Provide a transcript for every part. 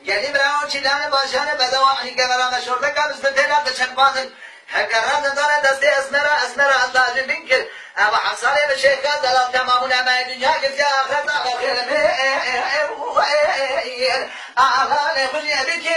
يعني براو چیدان باشان بدوانی که برام شورده کابس بتلا بچن بازن هکرات داره دستی اسنرا الله بینکر اما حصاله الشيخ دلال تمامنا ما الدنيا قد يا آخرت آخر آخر خذي بك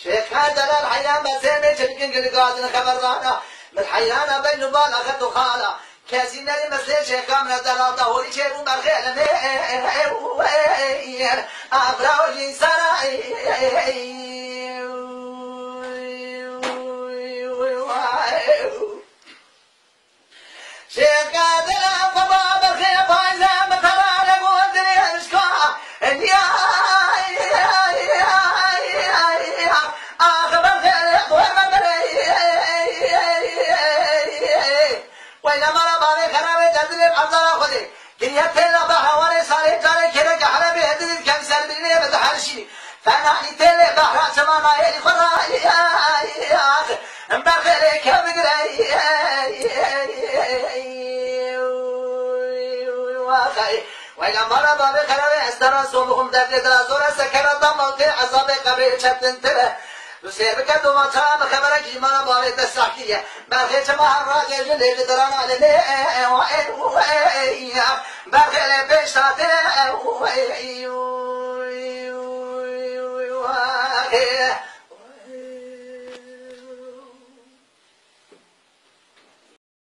شيخ هذا الحيان بسيمي تلقين قل قادنا خبرنا بالحيان بين بال أخذ خالا كاسين المسلي شيخ من دلال ظهوري شيخ بالخير أبراو لي سراي شيخ هذا فما بالخير فايزة مثلا لقودري أشكا وإنما ربنا خراب تدريب حضر خدي كي يتلا بحوالي صالح جاري كده كحلا بيهدد كم سر بيني بدحرشي فأنا يتلا بحر سما يلي خراي مبخلي كم جري وإنما ربنا خراب استرا صومهم تدريب زورا سكرت موت عذاب قبر شتنتله بسير بكتو ما تام خبرك إيمان بالي تسحكية برخيت ما الراجل اللي درنا عليه وين برخي بيش تاتي